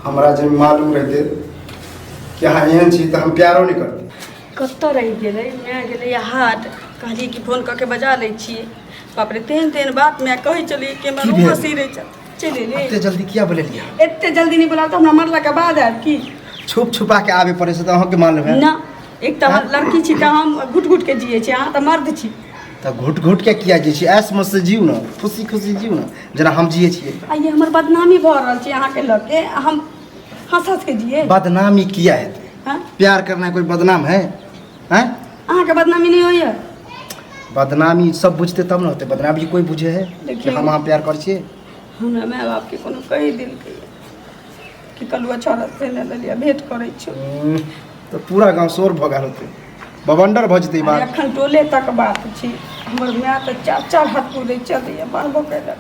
हमरा जब मालूम रहते कि हाँ एहन चीज तो हम प्यारो नहीं करते। कत्ता रह गेलै मैं गेलै हाट कहलिए कि फोन करके बजा लै छिए। बाप रे तेहन तेहन बात मैं कहे चलिए कि मैं रूह हंसी रह चले ले। इतने जल्दी किया बोले लिया? इतने जल्दी नहीं बोला तो हमरा मरला के बाद आब की छुप छुपा के आवे पड़े से तो अहाँ के मान लेबे ना। एक तो लड़की छी त हम घुट घुट के जिए छी, अहाँ त मर्द छी। तो घुट घुट के किया जे छी ऐस मत से जीव ना, खुशी खुशी जीव ना जना हम जिए छिए। आइए हमर बदनामी भ रहल छी अहाँ के लगे, हम हंस हंस के जिए। बदनामी किया है? हां प्यार करना कोई बदनाम है? हैं अहाँ के बदनामी नहीं होइए? बदनामी सब बुझते तब ना होते, बदनामी कोई बुझे है कि हम अहाँ प्यार कर छिए? हमरा माय बाप के कोनो कहि दिल कि कलुआ छोरा से ले लिया भेंट करै छी तो पूरा गांव शोर भगा होते, बवंडर भजते बात। अखन टोले तक बात छी, हमर माय त चार हाथ पूरे चलैया बारबो कैला।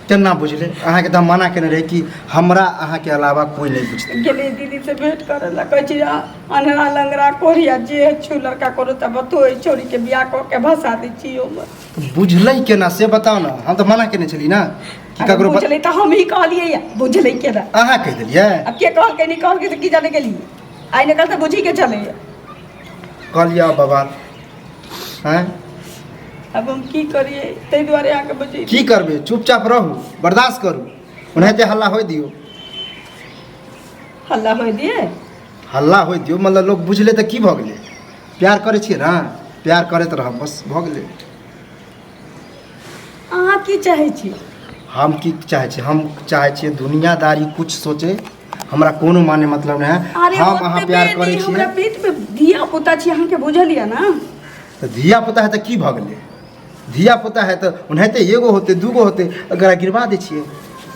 केना बुझले? अहाँ के त मना केने रहे कि हमरा अहाँ के अलावा कोई नहीं बुझते। गेले दीदी से भेंट करे ला कहै छी अनरा लंगरा कोरिया जे छु लड़का करो त बतोय छोरी के बियाह क के भसा दै छी ओमे। बुझलै केना से बताओ ना, हम तो मना केने छली ना कि ककरो बुझलै त हम ही कहलिए बुझलै केना? अहाँ कह दिलिए? अब के कहल के नहीं कहल के त की जाने के लिए आइ निकल त बुझी के चलैया। कहलिया बाबा हैं अब हम की करिए तै दुआरे आके बुझी की करबे? चुपचाप रहू, बर्दाश्त करू, उन्हें हल्ला हो दियो। हल्ला होय दिए? हल्ला हो दियो मतलब लोग बुझले तो की भ गेले? प्यार करे छिए ना, प्यार करत रह बस भ गेले। अहाँ की चाहे छी? हम की चाहे छी? हम चाहे छी दुनियादारी कुछ सोचे, हमरा कोनो माने मतलब नहीं है। हम अहाँ प्यार करे छी, हमरा पेट में धिया पुता छी, अहाँ के बुझलिया ना? तो धिया पुता है तो की भ गेले? धिया पुता है तो उन्हें तो एगो होते दूगो होते, अगर गिरवा दे छिए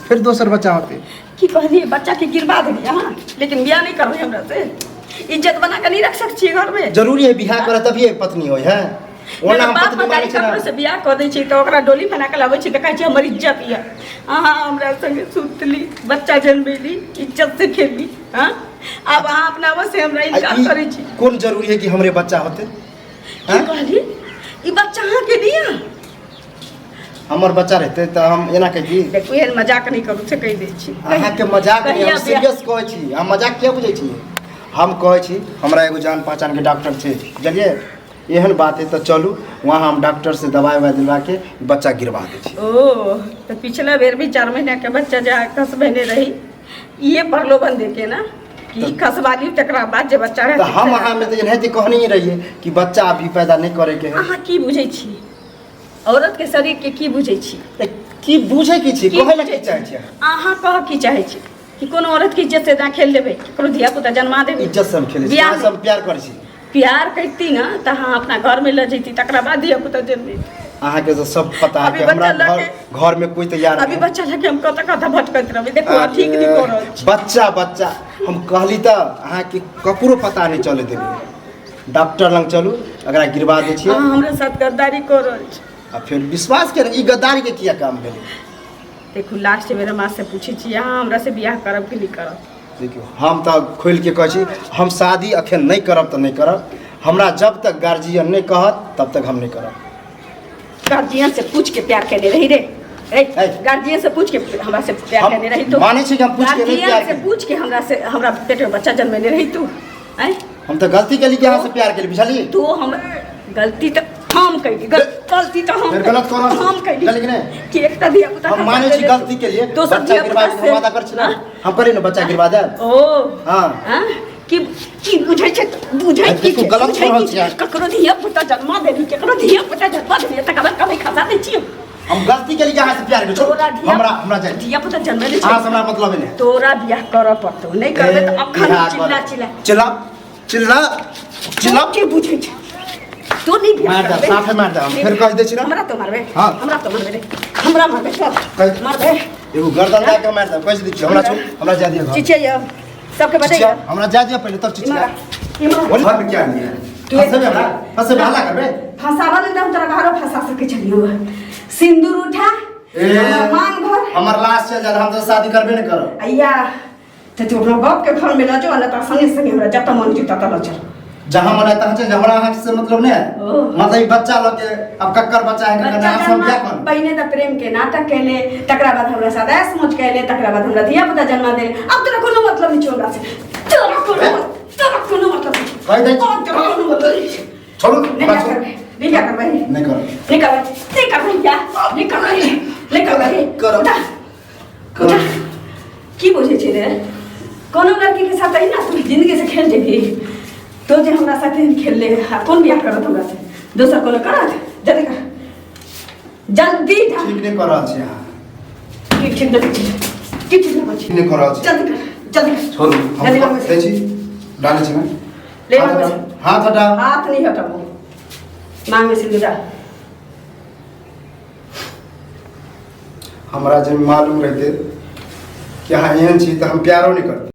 फिर दोसर बच्चा होते। की कहलिए बच्चा के गिरवा देलिए अहाँ, लेकिन बियाह नहीं करबे हमरा से? इज्जत बना के नहीं रख सक छी घर में? जरूरी है बियाह करे तभी पत्नी होय है? ओना हम पत्नी माने छी ना। से बियाह कर दै छी तो ओकरा डोली बना के लाबै छी त कहै छी हमर इज्जत ये। अहाँ हमरा संगे सुतली, बच्चा जन्मेली, इज्जत से खेली, हां? अब अहाँ अपना बस से हमरा इनकार करै छी। कौन जरूरी है कि हमरे बच्चा होते? की कहली? ई बच्चा अहाँ के दिया? हमर बच्चा रहते तो हम एना कहि। देखो एहन मजाक नहीं करू से कहि दै छी। अहाँ के मजाक नहीं, हम सीरियस कहै छी। हम मजाक क्या बुझै छी? हम कहै छी हमरा एगो जान पहचान के डॉक्टर छै, बुझलिए? एहन बात है तो चलू वहाँ हम डॉक्टर से दवाई ववाई दिलवा के बच्चा गिरवा दे छी। ओ तो पिछला बेर भी 4 महीना के बच्चा जा खसबेने रही, ये प्रलोभन देके ना कि खसवाली तकरा बाद जे बच्चा है। तो हम अहाँ में तो एनाहिते कहने ही रहिए कि बच्चा अभी पैदा नहीं करे के है। अहाँ की बुझै छी? औरत के शरीर के की बुझै छी? की बुझे की छी? कहै ला की चाहे छी? अहाँ कह की चाहे छी कि कोनो औरत की इज्जत से ना खेल लेबे, कोनो धिया पुता जन्मा देबे? इज्जत से हम खेले छी, अहाँ सब प्यार करे छी। प्यार करती ना त अहाँ अपना घर में ल जैती, तकरा बाद धिया पुता जन्मे। अहाँ के तो सब पता है कि हमरा घर में कोई तैयार अभी बच्चा लगे हम कत भटकत रहबे। देखो ठीक नहीं कर रहल छी। बच्चा हम कहली त अहाँ के ककरो पता नहीं चले देबे। डॉक्टर लंग चलू, अगर गिरवा दे छी। हमरा साथ गद्दारी कर रहल छी। आ फिर विश्वास कर ई गद्दारी के किया काम भेले? देखो लास्ट मेरा माँ से पूछे छी अहाँ हमरा से बियाह करब कि नहीं करब? देखियो हम तो खोल के कह छी हम शादी अखन नहीं करब तो नहीं करब। हमरा जब तक गार्जियन नहीं कहत तब तक हम नहीं करब। गार्जियन से पूछ के प्यार करने रही रे? गार्जियन से पूछ के हमरा से प्यार करने रही तो? माने छी कि हम पूछ के नहीं प्यार से पूछ के हमरा पेट में बच्चा जन्मेने रही तू? हम तो गलती कली कि अहाँ से प्यार करी, बुझलिए? तू हम गलती तो हम कइली, गलती तो हम गलत कौन हम कइली गलती नहीं कि एकटा दिया पुता हम माने छी गलती के लिए तो बच्चा गिरवा के वादा कर छी ना हम करे ना बच्चा गिरवा दे। ओ हां कि बुझै छै कि गलत कर रहल छी। ककरो दिया पुता जन्मा देली, ककरो दिया पुता जन्मा देली त कभी खसा दै छी। हम गलती के लिए अहाँ से प्यार करै छी। हमरा जाय दिया पुता जन्मे दै छी। अहाँ से हमरा मतलब नहीं। तोरा बियाह कर पड़तो, नहीं करबे त अखन चिल्ला के बुझै छै। तो नहीं बियाह मार दे, साथे मार दे। हम फिर कह दे छी ना हमरा तो मारबे। हां हमरा तो मारबे रे, हमरा मारबे चल मार दे। एगो गर्दन दे के मार दे। कैसे दी छी? हमरा जा दियो। चिचे ये सबके बताइए। हमरा जा दियो पहले तब चिचिया। बोल घर में क्या नहीं है? फंसे भाला करबे? फंसावा ले हम तोरा घरो फंसा सके छलियो। सिंदूर उठा मांग भर हमर लाश चल जा, हम तो शादी करबे नहीं करब। अय्या तो तू अपना बाप के घर में ल जो, ना तो संगे संगे हमरा जत मन जी तत ल चल। जहाँ मना तहाँ से हमरा हाथ से मतलब नहीं है। ओह। मतलब ई बच्चा लोग के अब कक्कर बच्चा है बच्चा कन्या हम क्या कर पहिने त प्रेम के नाटक कैले, तकरा बाद हमरा साथ ऐस मौज कैले, तकरा बाद हमरा धिया पुता जन्मा देले। अब तोरा कोनो मतलब नहीं छोड़ा से, तोरा कोनो मतलब नहीं। कह दे तोरा कोनो मतलब नहीं। छोड़ो नहीं क्या कर भाई, नहीं क्या कर भाई, नहीं कर नहीं कर भाई, नहीं कर भाई क्या, नहीं कर भाई, नहीं कर भाई। करो। उठा, उठा। की बुझे छे रे? कोनो लड़की के साथ ही ना तू जिंदगी से खेल जेबी। तो जे हमरा साथे खेल ले, कौन बियाह करत हमरा से? दोसर कोनो करत? जल्दी कर, जल्दी जा। ठीक नहीं कर रहल छी अहाँ। ठीक ठीक नहीं ठीक ठीक नहीं ठीक नहीं कर रहल छी। जल्दी कर, जल्दी कर। छोड़ो जल्दी हम कर। दै छी डाले छी मैं ले हाथ बाबा। हटाओ, हाथ हटाओ। हाथ नहीं हटाओ, मांग में सिंदूर डाल। हमरा जब मालूम रहते कि हाँ एहन छी तो हम प्यारो नहीं करते।